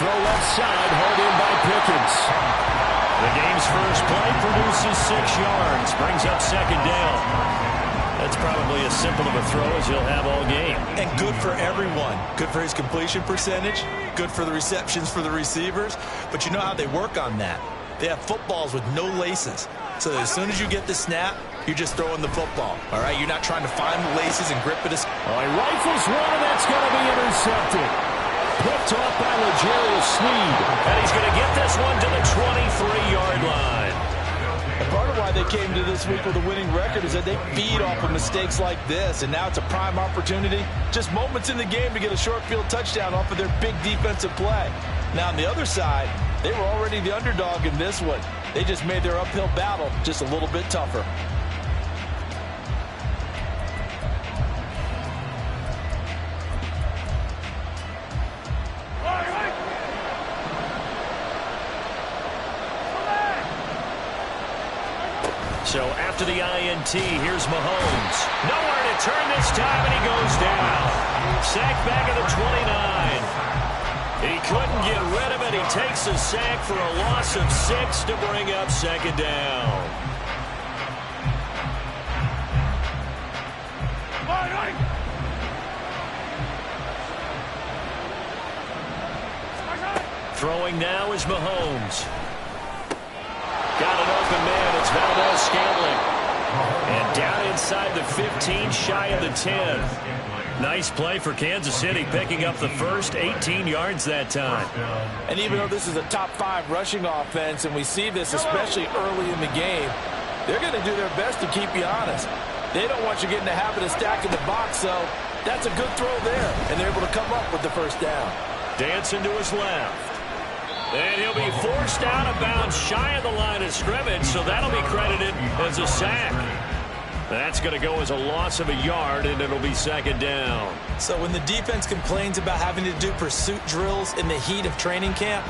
throw left side, hauled in by Pickens. The game's first play produces 6 yards, brings up second down. That's probably as simple of a throw as he'll have all game. And good for everyone. Good for his completion percentage. Good for the receptions for the receivers. But you know how they work on that. They have footballs with no laces. So as soon as you get the snap, you're just throwing the football. All right, you're not trying to find the laces and grip it. Oh, he rifles one, and that's going to be intercepted. Picked off by L'Jarius Sneed. And he's going to get this one to the 23-yard line. And part of why they came to this week with a winning record is that they feed off of mistakes like this, and now it's a prime opportunity, just moments in the game to get a short field touchdown off of their big defensive play. Now on the other side, they were already the underdog in this one. They just made their uphill battle just a little bit tougher. So after the INT, here's Mahomes. Nowhere to turn this time, and he goes down. Sacked back at the 29. He couldn't get rid of it. He takes a sack for a loss of 6 to bring up second down. Throwing now is Mahomes. Got an open man. It's Valdez-Scantling. And down inside the 15, shy of the 10. Nice play for Kansas City, picking up the first 18 yards that time. And even though this is a top 5 rushing offense, and we see this especially early in the game, they're going to do their best to keep you honest. They don't want you getting the habit of stacking the box, so that's a good throw there. And they're able to come up with the first down. Dancing to his left. And he'll be forced out of bounds shy of the line of scrimmage, so that'll be credited as a sack. That's going to go as a loss of a yard, and it'll be second down. So when the defense complains about having to do pursuit drills in the heat of training camp,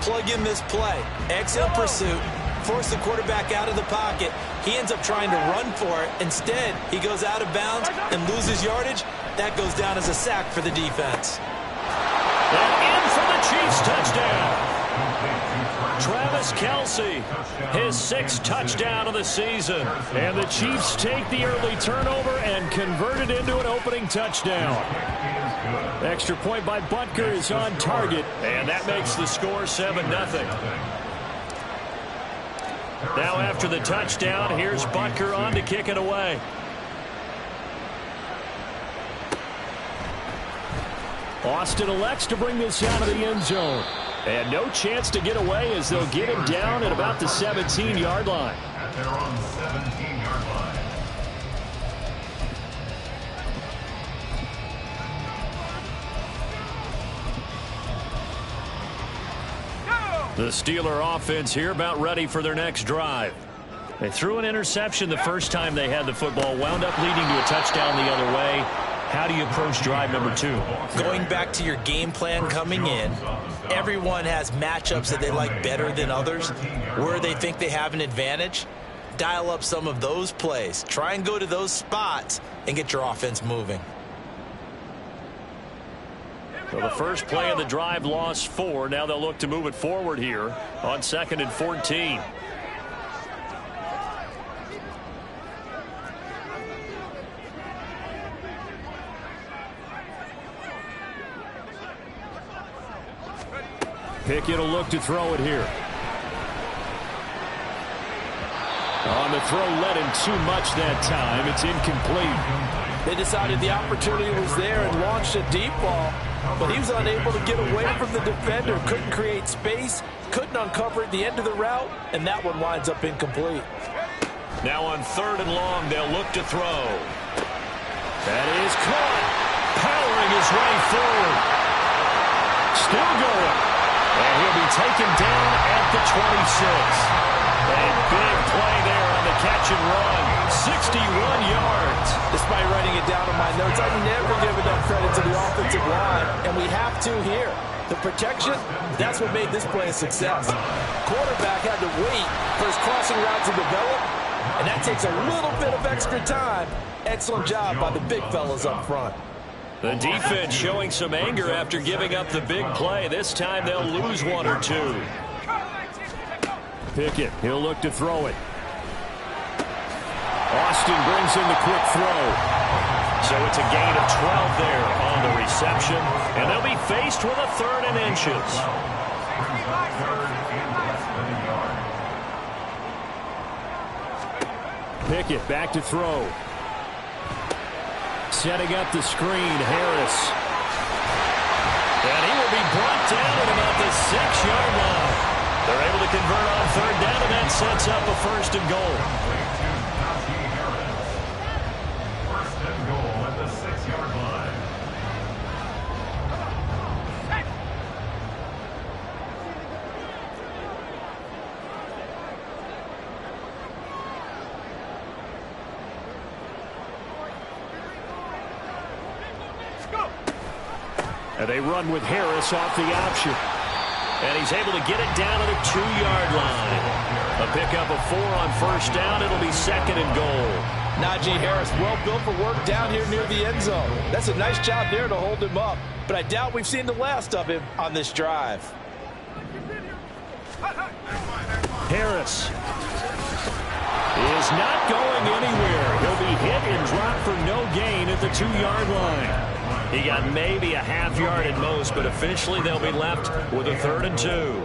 plug in this play. Excellent pursuit. Force the quarterback out of the pocket. He ends up trying to run for it. Instead, he goes out of bounds and loses yardage. That goes down as a sack for the defense. And in for the Chiefs touchdown. Travis Kelce, his 6th touchdown of the season. And the Chiefs take the early turnover and convert it into an opening touchdown. Extra point by Butker is on target, and that makes the score 7-0. Now after the touchdown, here's Butker on to kick it away. Austin elects to bring this out of the end zone. And no chance to get away as they'll get him down at about the 17-yard line. At their own 17-yard line. The Steeler offense here about ready for their next drive. They threw an interception the first time they had the football, wound up leading to a touchdown the other way. How do you approach drive number 2? Going back to your game plan coming in, everyone has matchups that they like better than others. Where they think they have an advantage, dial up some of those plays. Try and go to those spots and get your offense moving. So the first play of the drive lost 4. Now they'll look to move it forward here on 2nd and 14. Pickett will look to throw it here. On the throw, led him too much that time. It's incomplete. They decided the opportunity was there and launched a deep ball, but he was unable to get away from the defender, couldn't create space, couldn't uncover at the end of the route, and that one winds up incomplete. Now on 3rd and long, they'll look to throw. That is caught. Powering his way forward. Still going. And he'll be taken down at the 26. A big play there on the catch and run. 61 yards. Despite writing it down in my notes, I never give enough credit to the offensive line, and we have to here. The protection, that's what made this play a success. Quarterback had to wait for his crossing route to develop, and that takes a little bit of extra time. Excellent job by the big fellas up front. The defense showing some anger after giving up the big play. This time they'll lose one or two. Pickett, he'll look to throw it. Austin brings in the quick throw. So it's a gain of 12 there on the reception. And they'll be faced with a 3rd and inches. Pickett back to throw. Setting up the screen, Harris. And he will be brought down at about the 6-yard line. They're able to convert on 3rd down, and that sets up a 1st and goal. First and goal at the 6-yard line. And they run with Harris off the option. And he's able to get it down to the 2-yard line. A pickup of 4 on 1st down. It'll be 2nd and goal. Najee Harris, well built for work down here near the end zone. That's a nice job there to hold him up. But I doubt we've seen the last of him on this drive. Harris is not going anywhere. He'll be hit and dropped for no gain at the 2-yard line. He got maybe a half-yard at most, but officially they'll be left with a 3rd and 2.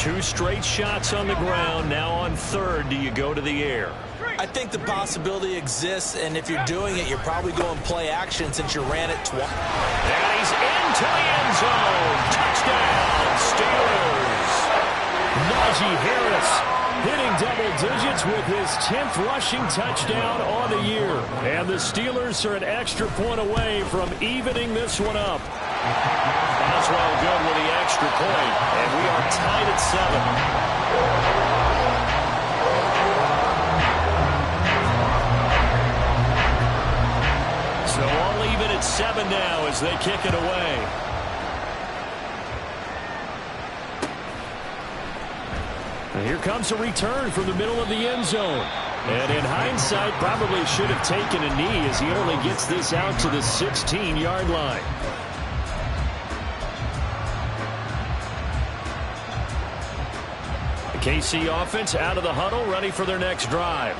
2 straight shots on the ground. Now on 3rd, do you go to the air? I think the possibility exists, and if you're doing it, you're probably going play action since you ran it twice. And he's into the end zone. Touchdown, Steelers. Najee Harris hitting double digits with his 10th rushing touchdown on the year. And the Steelers are an extra point away from evening this one up. Boswell good with the extra point, and we are tied at 7. So all even at 7 now as they kick it away. And here comes a return from the middle of the end zone. And in hindsight, probably should have taken a knee as he only gets this out to the 16-yard line. The KC offense out of the huddle, ready for their next drive.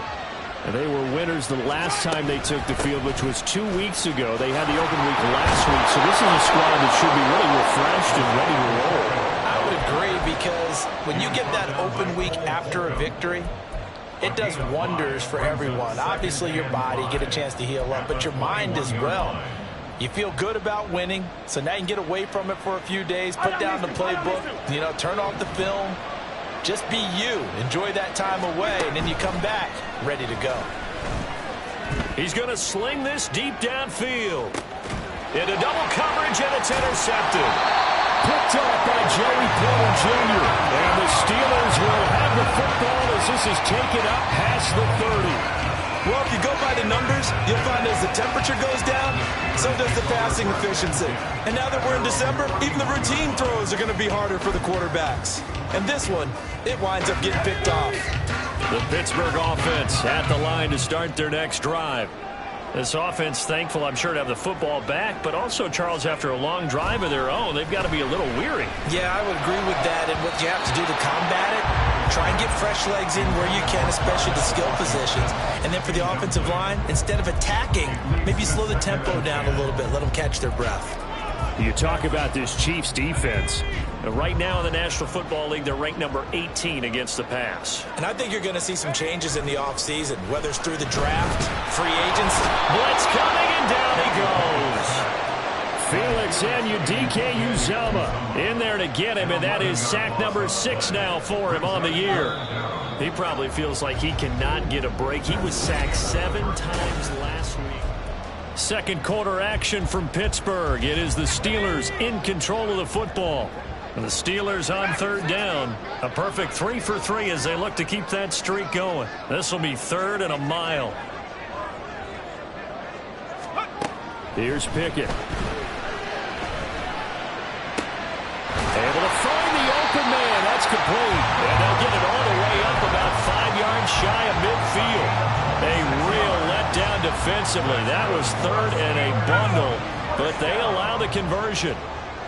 And they were winners the last time they took the field, which was 2 weeks ago. They had the open week last week, so this is a squad that should be really refreshed and ready to roll. I would agree, because when you get that open week after a victory, it does wonders for everyone. Obviously, your body, get a chance to heal up, but your mind as well. You feel good about winning, so now you can get away from it for a few days, put down the playbook, turn off the film. Just be you. Enjoy that time away, and then you come back ready to go. He's going to sling this deep downfield. Into double coverage, and it's intercepted. Picked off by Joey Porter Jr. And the Steelers will have the football as this is taken up past the 30. Well, if you go by the numbers, you'll find as the temperature goes down, so does the passing efficiency. And now that we're in December, even the routine throws are going to be harder for the quarterbacks. And this one, it winds up getting picked off. The Pittsburgh offense at the line to start their next drive. This offense, thankful, I'm sure, to have the football back, but also, Charles, after a long drive of their own, they've got to be a little weary. Yeah, I would agree with that. And what you have to do to combat it, try and get fresh legs in where you can, especially the skill positions. And then for the offensive line, instead of attacking, maybe slow the tempo down a little bit, let them catch their breath. You talk about this Chiefs defense. Right now in the National Football League, they're ranked number 18 against the pass. And I think you're going to see some changes in the offseason, whether it's through the draft, free agents. Blitz coming, and down he goes. Felix Anudike-Uzomah in there to get him, and that is sack number 6 now for him on the year. He probably feels like he cannot get a break. He was sacked 7 times last week. Second quarter action from Pittsburgh. It is the Steelers in control of the football. And the Steelers on third down. A perfect 3 for 3 as they look to keep that streak going. This will be 3rd and a mile. Here's Pickett. Able to find the open man. That's complete. And they'll get it all the way up about 5 yards shy of midfield. A real letdown defensively. That was 3rd and a bundle but they allow the conversion.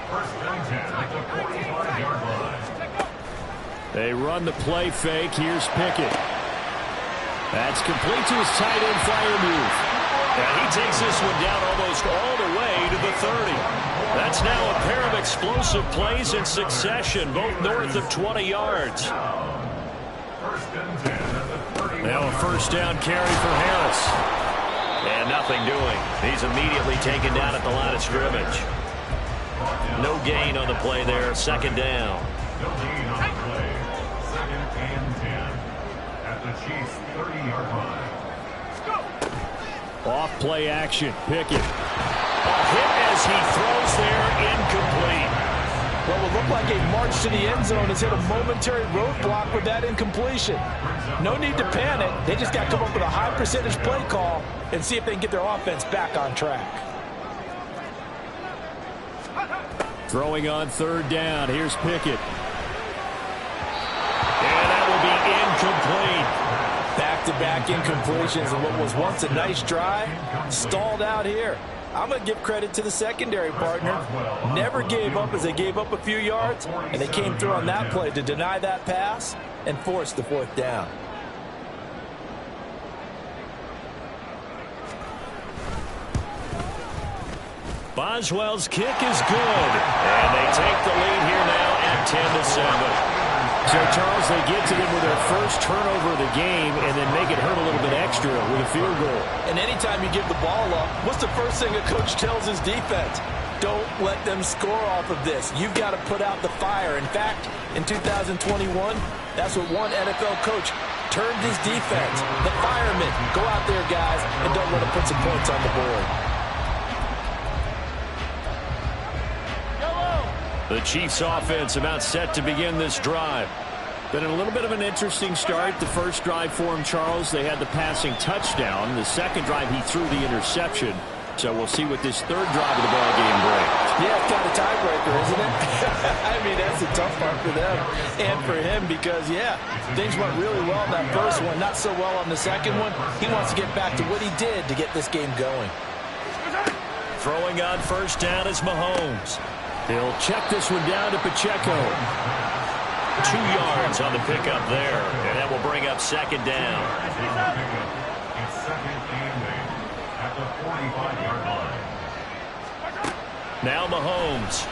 First and 10 at the 45-yard line. They run the play fake. Here's Pickett. That's complete to his tight end flyer move. And he takes this one down almost all the way to the 30. That's now a pair of explosive plays in succession, both north of 20 yards. First and 10 at the 30. Now a first down carry for Harris. And nothing doing. He's immediately taken down at the line of scrimmage. No gain on the play there. Second down. No gain on the play. Second and 10 at the Chiefs' 30-yard line. Off play action. Pickett. A hit as he throws there, incomplete. What would look like a march to the end zone has hit a momentary roadblock with that incompletion. No need to panic. They just got to come up with a high percentage play call and see if they can get their offense back on track. Throwing on third down. Here's Pickett. And that will be incomplete. Back-to-back incompletions and what was once a nice drive stalled out here. I'm going to give credit to the secondary partner. Never gave up as they gave up a few yards, and they came through on that play to deny that pass and force the fourth down. Boswell's kick is good. And they take the lead here now at 10-7. So, Charles, they get to them with their first turnover of the game and then make it hurt a little bit extra with a field goal. And anytime you give the ball up, what's the first thing a coach tells his defense? Don't let them score off of this. You've got to put out the fire. In fact, in 2021, that's what one NFL coach termed his defense. The firemen. Go out there, guys, and don't let them put some points on the board. The Chiefs offense about set to begin this drive. Been a little bit of an interesting start. The first drive for him, Charles, they had the passing touchdown. The second drive, he threw the interception. So we'll see what this third drive of the ball game brings. Yeah, it's kind of tiebreaker, isn't it? I mean, that's the tough part for them and for him because, yeah, things went really well in that first one, not so well on the second one. He wants to get back to what he did to get this game going. Throwing on first down is Mahomes. He'll check this one down to Pacheco. 2 yards on the pickup there, and that will bring up second down. It's second and 8 at the 45-yard line. Now Mahomes.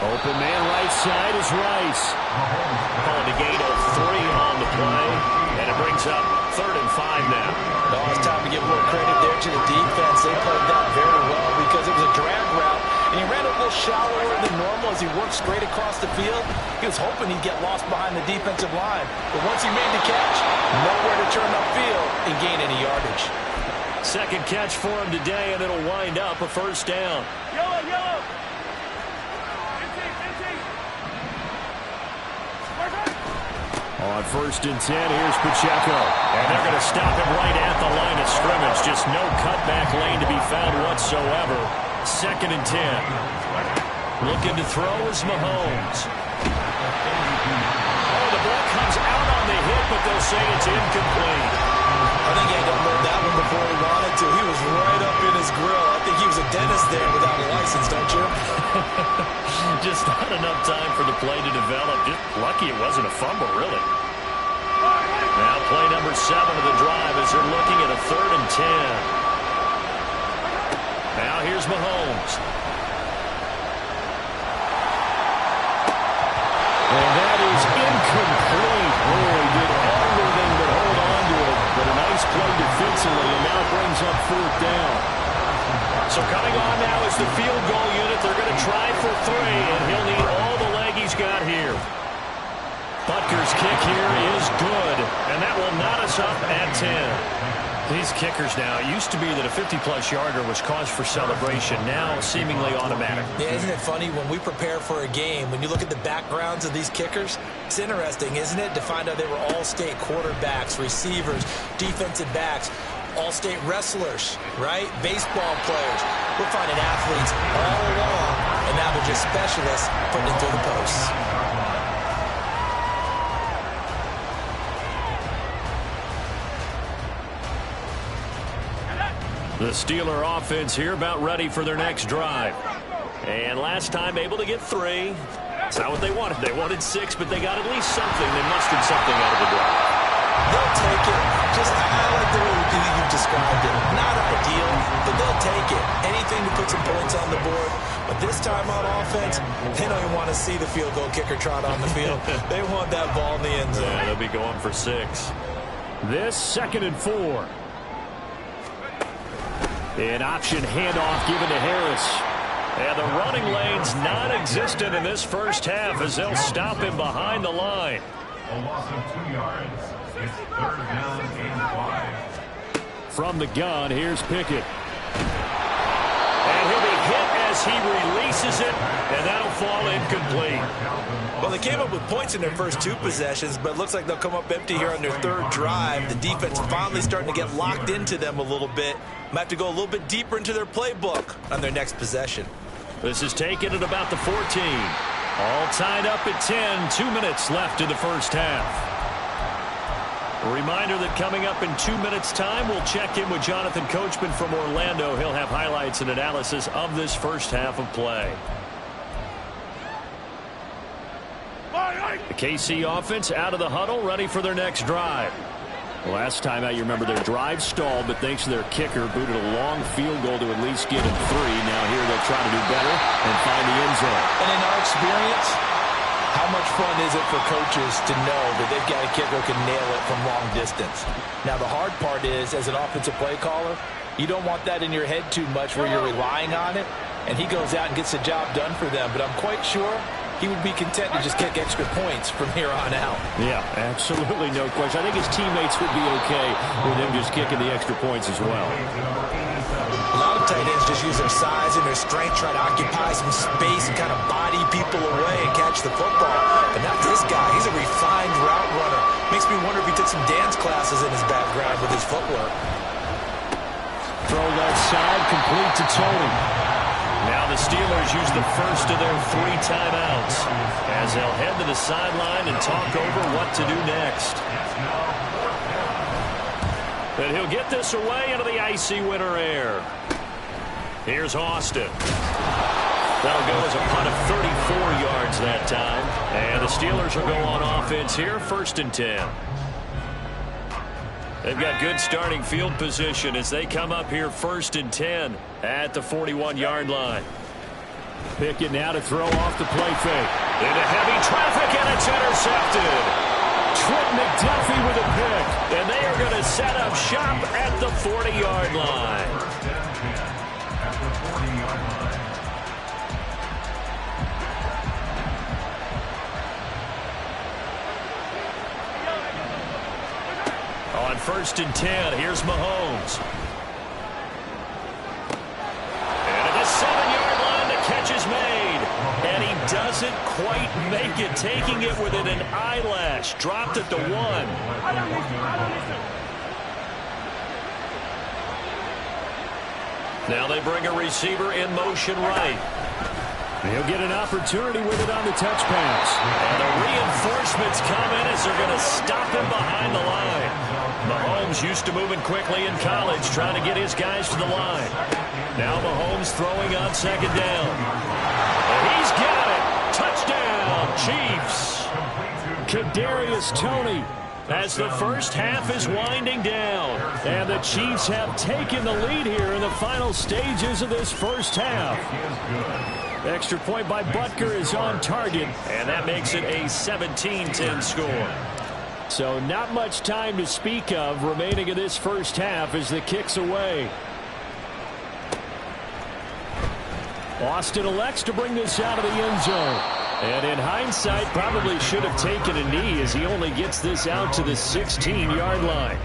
Open man right side is Rice. Calling a gain of 3 on the play, and it brings up 3rd and 5 now. Oh, it's time to give a little credit there to the defense. They played that very well because it was a drag route, and he ran a little shallower than normal as he worked straight across the field. He was hoping he'd get lost behind the defensive line, but once he made the catch, nowhere to turn upfield and gain any yardage. Second catch for him today, and it'll wind up a first down. Yellow, yellow. On 1st and 10, here's Pacheco. And they're going to stop him right at the line of scrimmage. Just no cutback lane to be found whatsoever. 2nd and 10. Looking to throw is Mahomes. Oh, the ball comes out on the hit, but they'll say it's incomplete. I think he had to unload that one before he wanted to. He was right up in his grill. I think he was a dentist there without a license, don't you? Just not enough time for the play to develop. Just lucky it wasn't a fumble, really. Now play number 7 of the drive as they're looking at a 3rd and 10. Now here's Mahomes. And that is incomplete. Oh, he did everything but hold on to it. But a nice play defensively, and now brings up 4th down. So coming on now is the field goal unit. They're going to try for 3, and he'll need all the leg he's got here. Butker's kick here is good, and that will knot us up at 10. These kickers now, it used to be that a 50-plus yarder was cause for celebration. Now seemingly automatic. Yeah, isn't it funny when we prepare for a game, when you look at the backgrounds of these kickers, it's interesting, isn't it, to find out they were all-state quarterbacks, receivers, defensive backs, all-state wrestlers, right? Baseball players. We're finding athletes all along, and now they're just specialists putting it through the posts. The Steeler offense here about ready for their next drive. And last time able to get 3. It's not what they wanted. They wanted 6, but they got at least something. They mustered something out of the drive. They'll take it. Just I like the way you've described it. Not ideal, but they'll take it. Anything to put some points on the board. But this time on offense, they don't even want to see the field goal kicker trot on the field. They want that ball in the end zone. Yeah, they'll be going for 6. This 2nd and 4. An option handoff given to Harris. And the running lane's non-existent in this first half as they'll stop him behind the line. A loss of 2 yards. It's 3rd down and 5. From the gun, here's Pickett. And he'll be hit as he releases it, and that'll fall incomplete. Well, they came up with points in their first 2 possessions, but it looks like they'll come up empty here on their 3rd drive. The defense finally starting to get locked into them a little bit. Might have to go a little bit deeper into their playbook on their next possession. This is taken at about the 14. All tied up at 10. 2 minutes left in the first half. A reminder that coming up in 2 minutes' time, we'll check in with Jonathan Coachman from Orlando. He'll have highlights and analysis of this first half of play. The KC offense out of the huddle, ready for their next drive. Last time out, you remember their drive stalled, but thanks to their kicker, booted a long field goal to at least get him 3. Now here they'll try to do better and find the end zone. And in our experience, how much fun is it for coaches to know that they've got a kicker who can nail it from long distance? Now, the hard part is, as an offensive play caller, you don't want that in your head too much where you're relying on it, and he goes out and gets the job done for them. But I'm quite sure he would be content to just kick extra points from here on out. Yeah, absolutely no question. I think his teammates would be okay with him just kicking the extra points as well. A lot of tight ends just use their size and their strength, try to occupy some space and kind of body people away and catch the football. But not this guy. He's a refined route runner. Makes me wonder if he took some dance classes in his background with his footwork. Throw that side, complete to Tony. Now the Steelers use the first of their 3 timeouts as they'll head to the sideline and talk over what to do next. And he'll get this away into the icy winter air. Here's Austin. That'll go as a punt of 34 yards that time. And the Steelers will go on offense here, 1st and 10. They've got good starting field position as they come up here 1st and 10 at the 41-yard line. Pickett now to throw off the play fake. Into heavy traffic, and it's intercepted. Trent McDuffie with a pick, and they are going to set up shop at the 40-yard line. On 1st and 10, here's Mahomes. And at the 7-yard line, the catch is made. And he doesn't quite make it, taking it within an eyelash. Dropped at the 1. Now they bring a receiver in motion right. He'll get an opportunity with it on the touch pass. And the reinforcements come in as they're going to stop him behind the line. Mahomes used to moving quickly in college, trying to get his guys to the line. Now Mahomes throwing on 2nd down. And he's got it. Touchdown, Chiefs. Kadarius Toney as the first half is winding down. And the Chiefs have taken the lead here in the final stages of this first half. Extra point by Butker is on target, and that makes it a 17-10 score. So not much time to speak of remaining in this first half as the kick's away. Austin elects to bring this out of the end zone. And in hindsight, probably should have taken a knee as he only gets this out to the 16-yard line.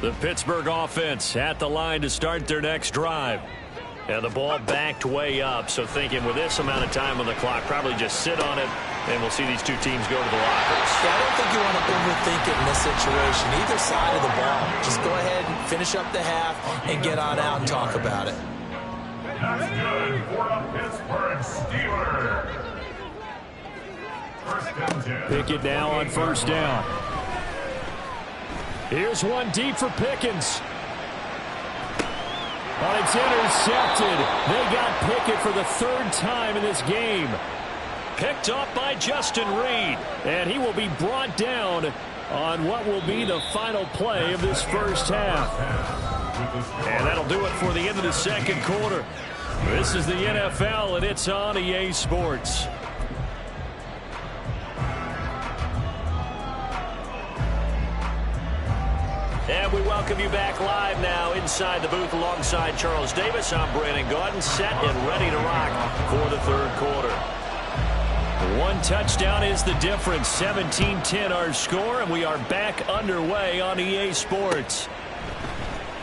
The Pittsburgh offense at the line to start their next drive. And the ball backed way up, so thinking with this amount of time on the clock, probably just sit on it And we'll see these two teams go to the lockers. Yeah, I don't think you want to overthink it in this situation. Either side of the ball. Just go ahead and finish up the half and get on out and talk about it. That's good for the Pittsburgh Steelers. First and 10. Pickett now on first down. Here's one deep for Pickens. But it's intercepted. They got Pickett for the third time in this game. Picked up by Justin Reed. And he will be brought down on what will be the final play of this first half. And that'll do it for the end of the second quarter. This is the NFL, and it's on EA Sports. And we welcome you back live now inside the booth alongside Charles Davis. I'm Brandon Gaudin, set and ready to rock for the third quarter. One touchdown is the difference. 17-10 our score, and we are back underway on EA Sports.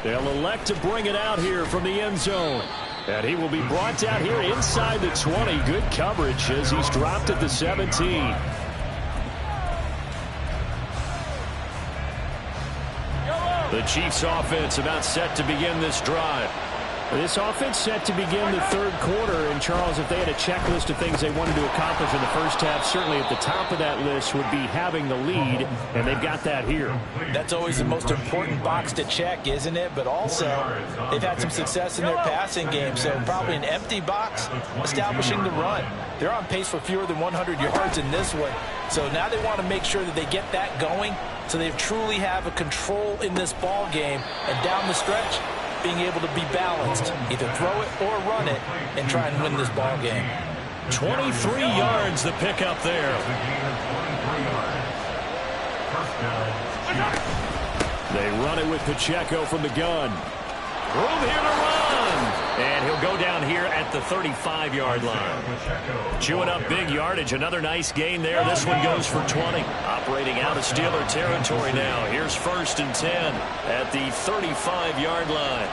They'll elect to bring it out here from the end zone. And he will be brought down here inside the 20. Good coverage as he's dropped at the 17. The Chiefs offense about set to begin this drive. This offense set to begin the third quarter. And, Charles, if they had a checklist of things they wanted to accomplish in the first half, certainly at the top of that list would be having the lead, and they've got that here. That's always the most important box to check, isn't it? But also, they've had some success in their passing game, so probably an empty box establishing the run. They're on pace for fewer than 100 yards in this one, so now they want to make sure that they get that going so they truly have a control in this ball game, and down the stretch, being able to be balanced, either throw it or run it, and try and win this ball game. 23 yards the pickup there. They run it with Pacheco from the gun. Room here to run. And he'll go down here at the 35-yard line. Chewing up big yardage. Another nice gain there. This one goes for 20. Operating out of Steeler territory now. Here's first and 10 at the 35-yard line.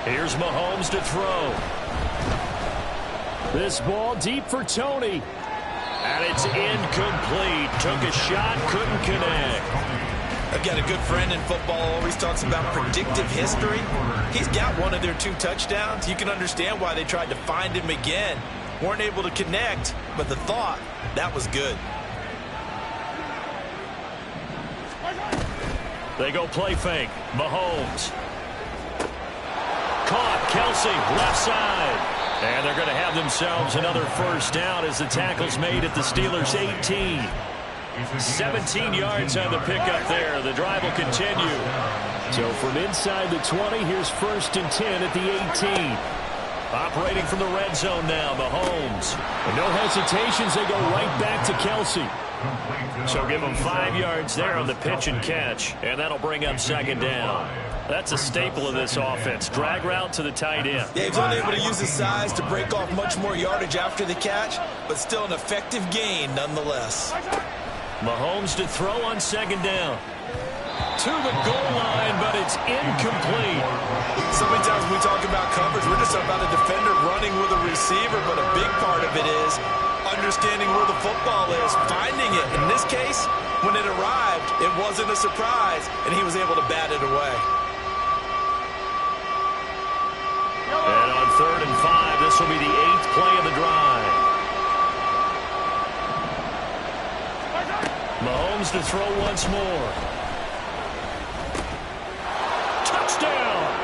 Here's Mahomes to throw. This ball deep for Tony. And it's incomplete. Took a shot, couldn't connect. I've got a good friend in football, always talks about predictive history. He's got one of their 2 touchdowns. You can understand why they tried to find him again. Weren't able to connect, but the thought, that was good. They go play fake. Mahomes. Caught. Kelsey, left side. And they're going to have themselves another first down as the tackle's made at the Steelers' 18. 17 yards on the pickup there. The drive will continue. So from inside the 20, here's first and 10 at the 18. Operating from the red zone now, Mahomes. And no hesitations, they go right back to Kelsey. So give him 5 yards there on the pitch and catch, and that'll bring up second down. That's a staple of this offense. Drag route to the tight end. Yeah, he's only able to use his size to break off much more yardage after the catch, but still an effective gain nonetheless. Mahomes to throw on second down. To the goal line, but it's incomplete. So many times we talk about coverage, we're just about a defender running with a receiver, but a big part of it is understanding where the football is, finding it. In this case, when it arrived, it wasn't a surprise, and he was able to bat it away. And on 3rd and 5, this will be the 8th play of the drive. Mahomes to throw once more. Touchdown!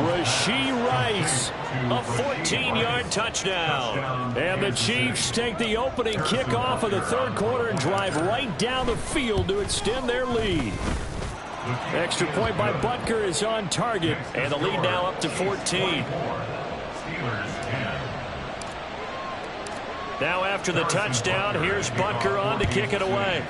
Rashee Rice, a 14-yard touchdown. And the Chiefs take the opening kickoff of the third quarter and drive right down the field to extend their lead. Extra point by Butker is on target, and the lead now up to 14. Now after the touchdown, here's Butker on to kick it away.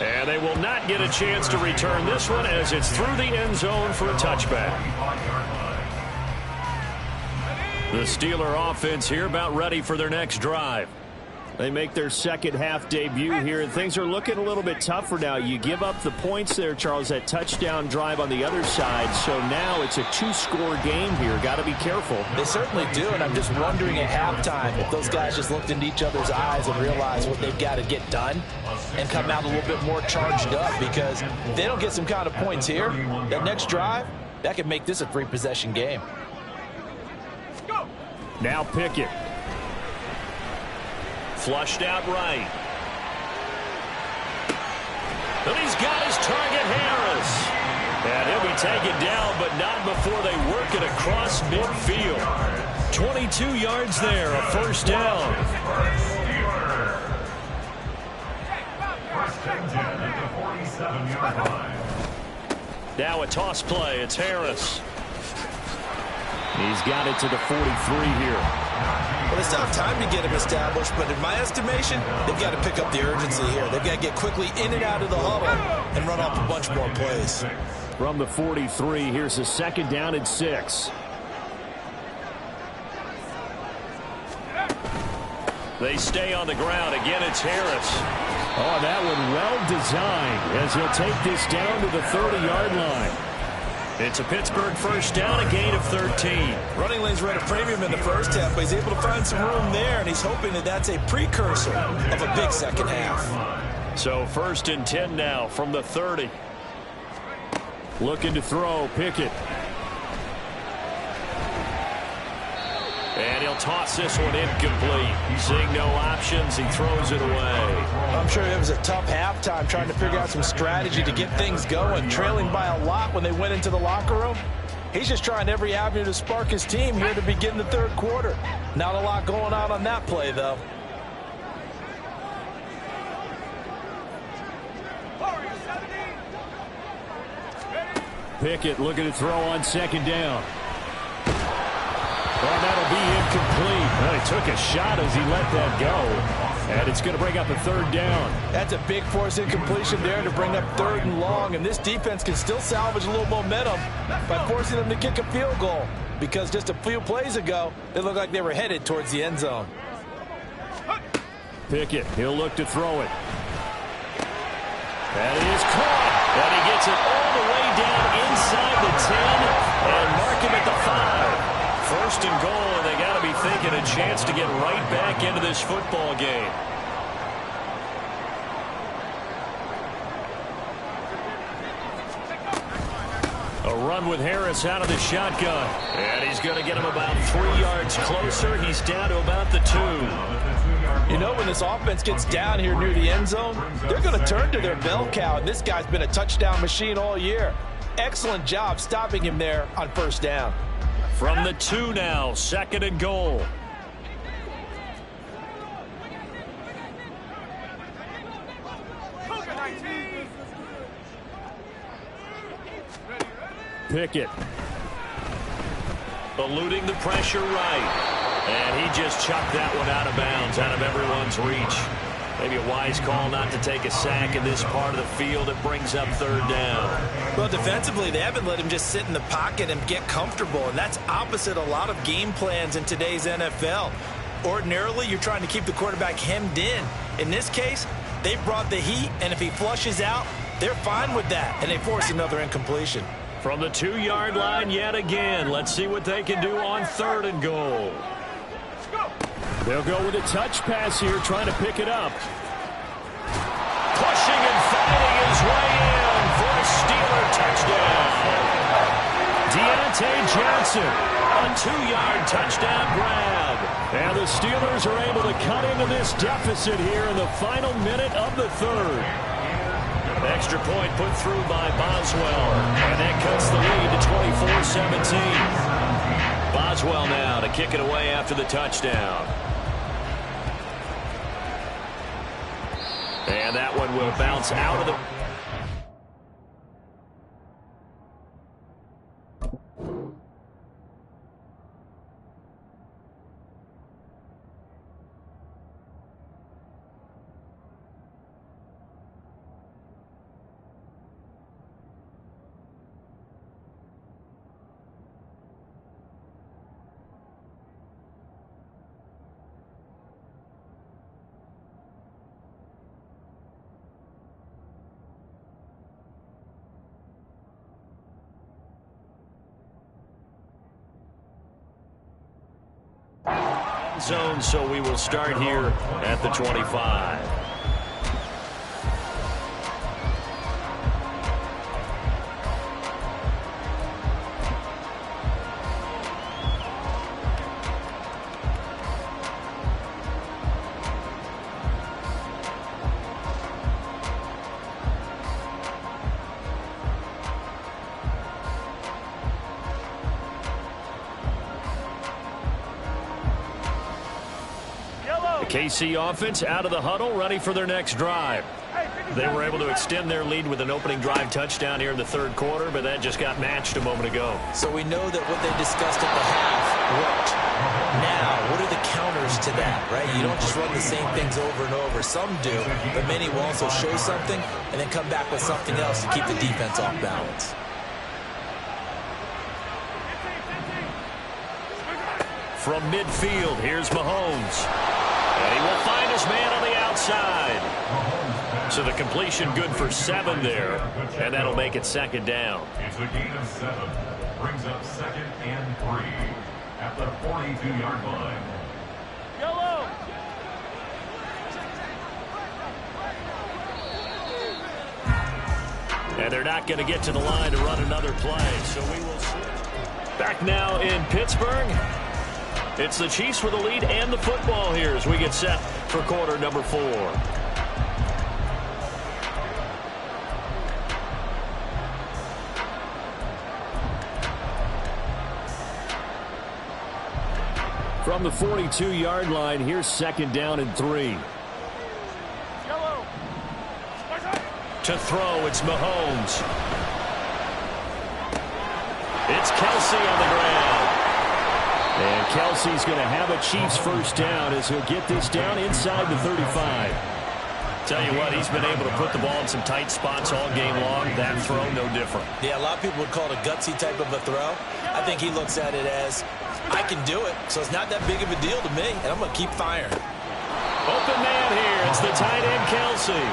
And they will not get a chance to return this one as it's through the end zone for a touchback. The Steeler offense here about ready for their next drive. They make their second half debut here, and things are looking a little bit tougher now. You give up the points there, Charles, that touchdown drive on the other side. So now it's a two-score game here. Got to be careful. They certainly do, and I'm just wondering at halftime if those guys just looked into each other's eyes and realized what they've got to get done and come out a little bit more charged up, because if they don't get some kind of points here, that next drive, that could make this a three-possession game. Now Pickett. Flushed out right. And he's got his target, Harris. And he'll be taken down, but not before they work it across midfield. 22 yards there, a first down. Now a toss play. It's Harris. He's got it to the 43 here. Well, it's not time to get him established, but in my estimation, they've got to pick up the urgency here. They've got to get quickly in and out of the huddle and run off a bunch more plays. From the 43, here's a second down and 6. They stay on the ground. Again, it's Harris. Oh, that one well designed as he'll take this down to the 30-yard line. It's a Pittsburgh first down, a gain of 13. Running lanes were at a premium in the first half, but he's able to find some room there, and he's hoping that that's a precursor of a big second half. So first and 10 now from the 30. Looking to throw, Pickett. And he'll toss this one incomplete. Seeing no options, he throws it away. I'm sure it was a tough halftime trying to figure out some strategy to get things going, trailing by a lot when they went into the locker room. He's just trying every avenue to spark his team here to begin the third quarter. Not a lot going on that play, though. Pickett looking to throw on second down. Well, that'll be incomplete. Well, he took a shot as he let that go. And it's going to bring up a third down. That's a big force incompletion there to bring up third and long. And this defense can still salvage a little momentum by forcing them to kick a field goal. Because just a few plays ago, they looked like they were headed towards the end zone. Pickett, he'll look to throw it. That is caught. And he gets it all the way down inside the 10 and mark him at the 5. First and goal, and they got to be thinking a chance to get right back into this football game. A run with Harris out of the shotgun. And he's going to get him about 3 yards closer. He's down to about the 2. You know, when this offense gets down here near the end zone, they're going to turn to their bell cow, and this guy's been a touchdown machine all year. Excellent job stopping him there on first down. From the 2 now, second and goal. Pickett. Eluding the pressure right. And he just chucked that one out of bounds, out of everyone's reach. Maybe a wise call not to take a sack in this part of the field. It brings up third down. Well, defensively, they haven't let him just sit in the pocket and get comfortable, and that's opposite a lot of game plans in today's NFL. Ordinarily, you're trying to keep the quarterback hemmed in. In this case, they've brought the heat, and if he flushes out, they're fine with that, and they force another incompletion. From the 2-yard line yet again. Let's see what they can do on third and goal. They'll go with a touch pass here, trying to pick it up. Pushing and fighting his way in for a Steeler touchdown. Deontay Johnson, a 2-yard touchdown grab. And the Steelers are able to cut into this deficit here in the final minute of the third. Extra point put through by Boswell. And that cuts the lead to 24-17. Boswell now to kick it away after the touchdown. And that one will bounce out of the... Zone, so we will start here at the 25. KC offense out of the huddle, ready for their next drive. They were able to extend their lead with an opening drive touchdown here in the third quarter, but that just got matched a moment ago. So we know that what they discussed at the half worked. Now, what are the counters to that, right? You don't just run the same things over and over. Some do, but many will also show something and then come back with something else to keep the defense off balance. From midfield, here's Mahomes. And he will find his man on the outside. So the completion good for 7 there. And that'll make it second down. It's a gain of 7. Brings up 2nd and 3 at the 42-yard line. Yellow. And they're not going to get to the line to run another play. So we will see. Back now in Pittsburgh. It's the Chiefs with the lead and the football here as we get set for quarter number 4. From the 42-yard line, here's second down and 3. To throw, it's Mahomes. It's Kelsey on the ground. And Kelsey's going to have a Chiefs first down as he'll get this down inside the 35. Tell you what, he's been able to put the ball in some tight spots all game long. That throw, no different. Yeah, a lot of people would call it a gutsy type of a throw. I think he looks at it as, I can do it, so it's not that big of a deal to me, and I'm going to keep firing. Open man here. It's the tight end, Kelsey.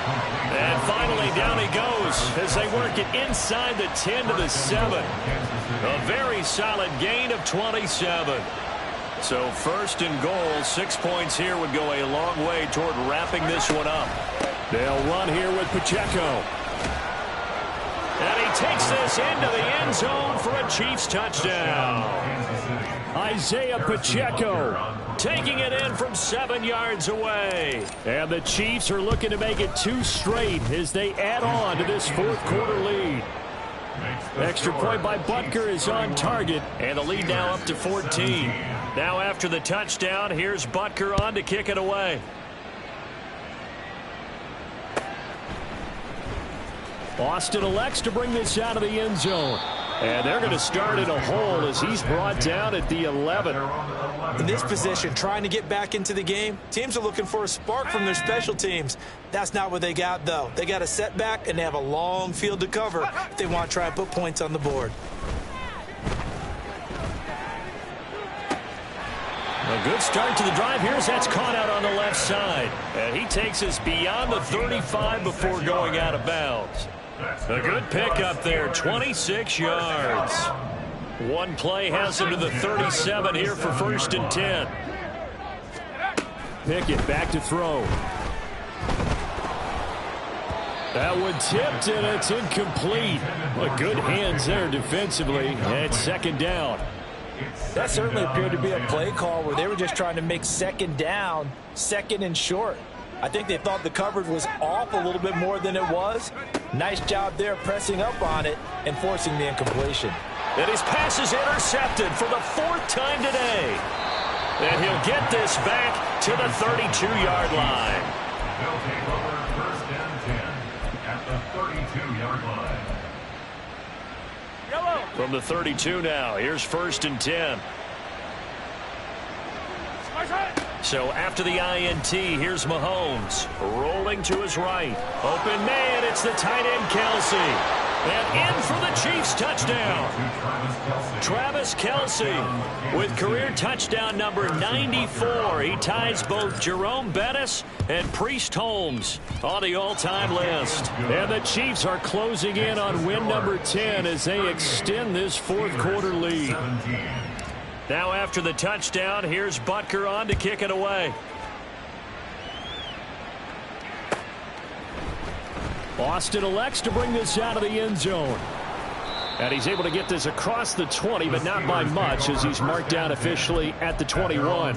And finally, down he goes as they work it inside the 10 to the 7. A very solid gain of 27. So first and goal, 6 points here would go a long way toward wrapping this one up. They'll run here with Pacheco. And he takes this into the end zone for a Chiefs touchdown. Isaiah Pacheco taking it in from 7 yards away. And the Chiefs are looking to make it 2 straight as they add on to this fourth quarter lead. Extra point by Butker is on target, and the lead now up to 14. Now after the touchdown, here's Butker on to kick it away. Austin elects to bring this out of the end zone. And they're going to start in a hole as he's brought down at the 11. In this position, trying to get back into the game, teams are looking for a spark from their special teams. That's not what they got, though. They got a setback, and they have a long field to cover if they want to try and put points on the board. A good start to the drive. Here's that's caught out on the left side. And he takes us beyond the 35 before going out of bounds. A good pickup there, 26 yards. One play has him to the 37 here for first and 10. Pickett back to throw. That one tipped, and it's incomplete. Well, good hands there defensively, and it's second down. That certainly appeared to be a play call where they were just trying to make second down, second and short. I think they thought the coverage was off a little bit more than it was. Nice job there pressing up on it and forcing the incompletion. And his pass is intercepted for the 4th time today. And he'll get this back to the 32-yard line. They'll take over first and 10 at the 32-yard line. From the 32 now, here's first and 10. So after the INT, here's Mahomes rolling to his right. Open man, it's the tight end Kelsey. And in for the Chiefs touchdown. Travis Kelce with career touchdown number 94. He ties both Jerome Bettis and Priest Holmes on the all-time list. And the Chiefs are closing in on win number 10 as they extend this fourth quarter lead. Now after the touchdown, here's Butker on to kick it away. Austin elects to bring this out of the end zone. And he's able to get this across the 20, but not by much, as he's marked down officially at the 21.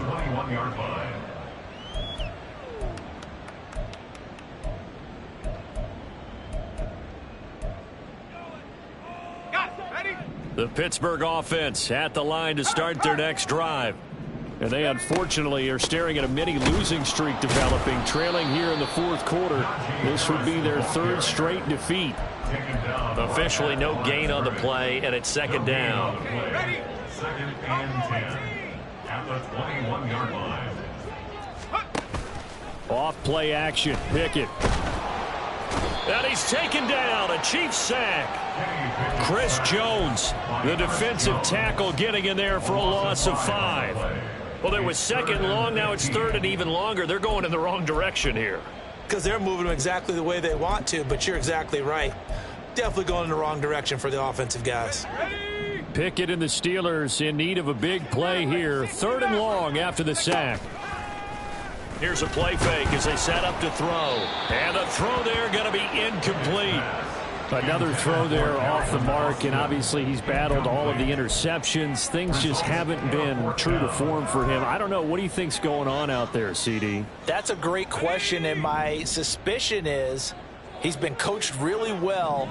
The Pittsburgh offense at the line to start their next drive. And they unfortunately are staring at a mini losing streak developing, trailing here in the fourth quarter. This would be their third straight defeat. Officially no gain on the play, and it's second down. Second and 10 at the 21-yard line. Off play action. Pickett. And he's taken down. A Chiefs sack. Fredjones, the defensive tackle, getting in there for a loss of 5. Well, there was second long. Now it's third and even longer. They're going in the wrong direction here. Because they're moving them exactly the way they want to, but you're exactly right. Definitely going in the wrong direction for the offensive guys. Pickett and the Steelers in need of a big play here. Third and long after the sack. Here's a play fake as they set up to throw. And the throw there going to be incomplete. Another throw there off the mark, and obviously he's battled all of the interceptions. Things just haven't been true to form for him. I don't know. What do you think's going on out there, CD? That's a great question, and my suspicion is he's been coached really well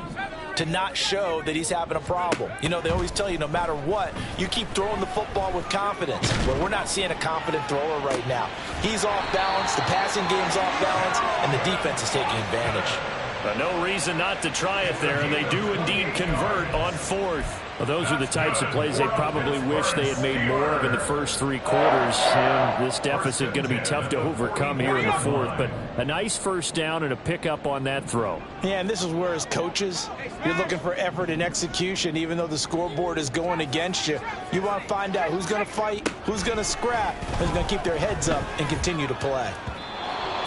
to not show that he's having a problem. You know, they always tell you no matter what, you keep throwing the football with confidence. Well, we're not seeing a confident thrower right now. He's off balance, the passing game's off balance, and the defense is taking advantage. No reason not to try it there, and they do indeed convert on fourth. Well, those are the types of plays they probably wish they had made more of in the first 3 quarters. And this deficit going to be tough to overcome here in the fourth, but a nice first down and a pickup on that throw. Yeah, and this is where, as coaches, you're looking for effort and execution. Even though the scoreboard is going against you, you want to find out who's going to fight, who's going to scrap, who's going to keep their heads up and continue to play.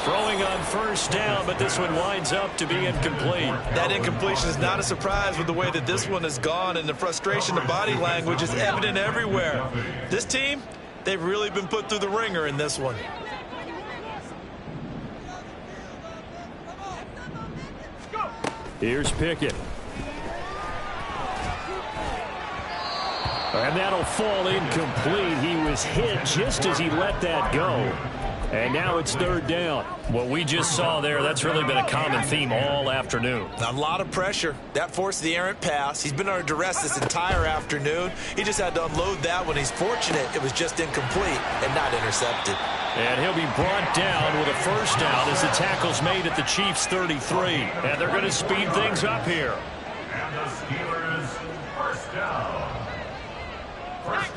Throwing on first down, but this one winds up to be incomplete. That incompletion is not a surprise with the way that this one has gone, and the frustration, the body language is evident everywhere. This team, they've really been put through the ringer in this one. Here's Pickett. And that'll fall incomplete. He was hit just as he let that go. And now it's third down. What we just saw there, that's really been a common theme all afternoon. A lot of pressure. That forced the errant pass. He's been under duress this entire afternoon. He just had to unload that one. He's fortunate it was just incomplete and not intercepted. And he'll be brought down with a first down as the tackle's made at the Chiefs' 33. And they're going to speed things up here. And the Steelers first down.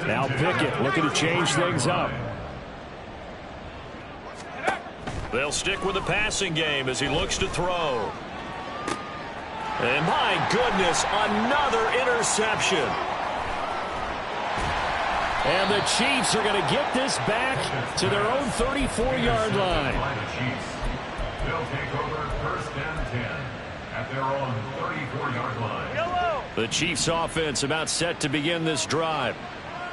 Now Pickett looking to change things up. They'll stick with the passing game as he looks to throw. And my goodness, another interception. And the Chiefs are going to get this back to their own 34-yard line. They'll take over first and 10 at their own 34-yard line. The Chiefs offense about set to begin this drive.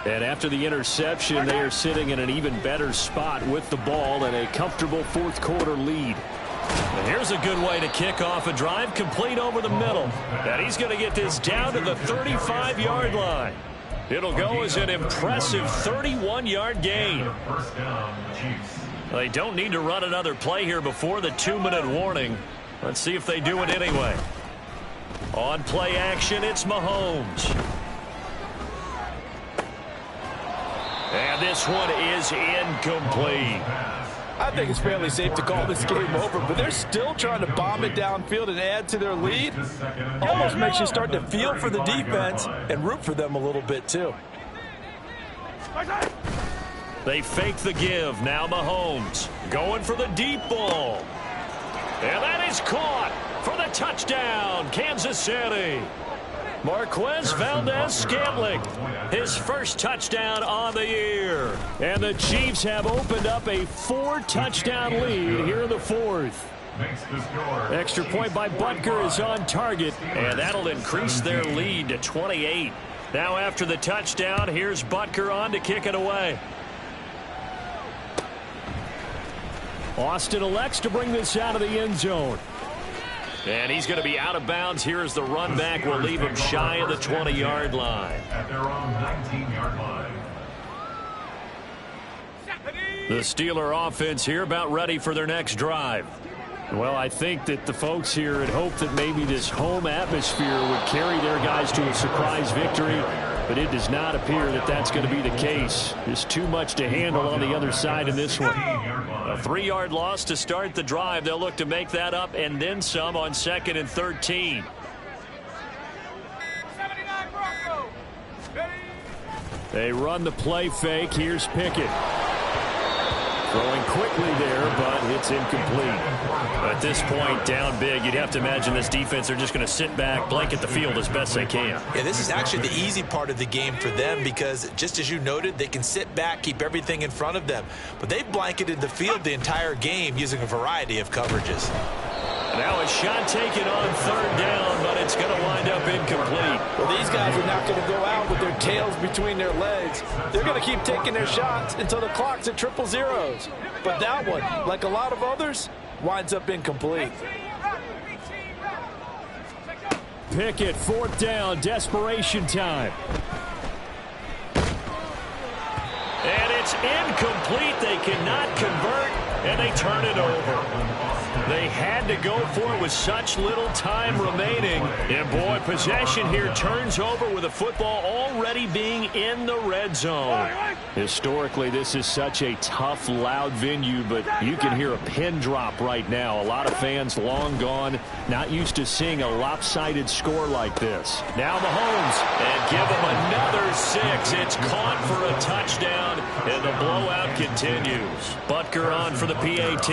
And after the interception, they are sitting in an even better spot with the ball and a comfortable fourth quarter lead. And here's a good way to kick off a drive, complete over the middle. And he's going to get this down to the 35-yard line. It'll go as an impressive 31-yard gain. First down, Chiefs. They don't need to run another play here before the 2-minute warning. Let's see if they do it anyway. On play action, it's Mahomes. And this one is incomplete. I think it's fairly safe to call this game over, but they're still trying to bomb it downfield and add to their lead. Almost makes you start to feel for the defense and root for them a little bit, too. They fake the give. Now Mahomes going for the deep ball. And that is caught for the touchdown, Kansas City. Marquez Valdez-Scantling, his first touchdown on the year. And the Chiefs have opened up a 4-touchdown lead here in the fourth. Extra point by Butker is on target, and that'll increase their lead to 28. Now after the touchdown, here's Butker on to kick it away. Austin elects to bring this out of the end zone. And he's going to be out of bounds here as the run back will leave him shy of the 20-yard line. At their own 19-yard line. The Steeler offense here about ready for their next drive. Well, I think that the folks here had hoped that maybe this home atmosphere would carry their guys to a surprise victory, but it does not appear that that's going to be the case. There's too much to handle on the other side in this one. A 3-yard loss to start the drive. They'll look to make that up and then some on 2nd and 13. They run the play fake. Here's Pickett. Throwing quickly there, but it's incomplete. At this point, down big, you'd have to imagine this defense are just going to sit back, blanket the field as best they can. Yeah, this is actually the easy part of the game for them because, just as you noted, they can sit back, keep everything in front of them. But they've blanketed the field the entire game using a variety of coverages. Now a shot taken on 3rd down, but it's going to wind up incomplete. Well, these guys are not going to go out with their tails between their legs. They're going to keep taking their shots until the clock's at 000. But that one, like a lot of others, winds up incomplete. Pickett, 4th down, desperation time. And it's incomplete. They cannot convert, and they turn it over. They had to go for it with such little time remaining. And, boy, possession here turns over with the football already being in the red zone. Historically, this is such a tough, loud venue, but you can hear a pin drop right now. A lot of fans long gone, not used to seeing a lopsided score like this. Now Mahomes, and give him another 6. It's caught for a touchdown, and the blowout continues. Butker on for the PAT.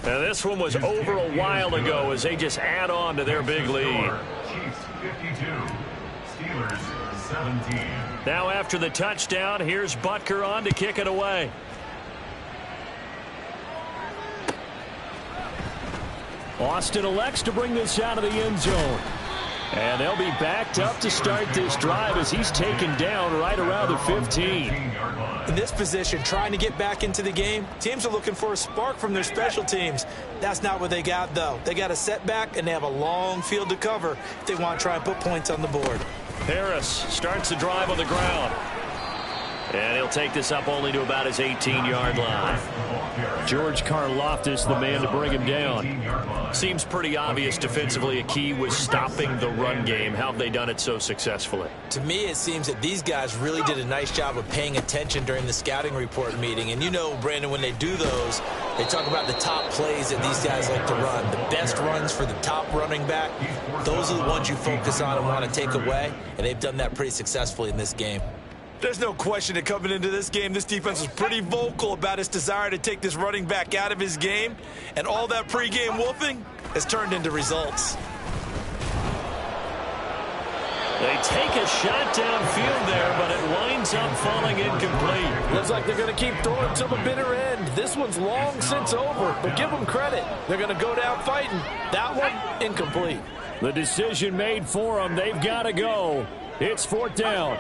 Now this one was over a while ago as they just add on to their big lead. Chiefs 52, Steelers 17. Now after the touchdown, here's Butker on to kick it away. Austin elects to bring this out of the end zone. And they'll be backed up to start this drive as he's taken down right around the 15. In this position, trying to get back into the game, teams are looking for a spark from their special teams. That's not what they got, though. They got a setback, and they have a long field to cover if they want to try and put points on the board. Harris starts the drive on the ground. And he'll take this up only to about his 18-yard line. George Karlaftis, the man to bring him down. Seems pretty obvious defensively a key was stopping the run game. How have they done it so successfully? To me, it seems that these guys really did a nice job of paying attention during the scouting report meeting. And you know, Brandon, when they do those, they talk about the top plays that these guys like to run. The best runs for the top running back, those are the ones you focus on and want to take away. And they've done that pretty successfully in this game. There's no question that coming into this game, this defense was pretty vocal about its desire to take this running back out of his game. And all that pregame wolfing has turned into results. They take a shot downfield there, but it winds up falling incomplete. Looks like they're going to keep throwing till the bitter end. This one's long since over, but give them credit. They're going to go down fighting. That one, incomplete. The decision made for them. They've got to go. It's 4th down.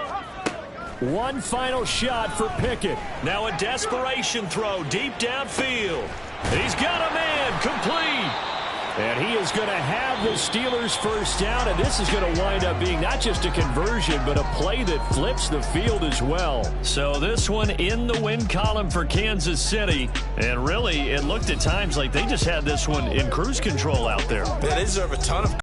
One final shot for Pickett. Now a desperation throw deep downfield. He's got a man, complete. And he is going to have the Steelers first down, and this is going to wind up being not just a conversion, but a play that flips the field as well. So this one in the win column for Kansas City, and really it looked at times like they just had this one in cruise control out there. They deserve a ton of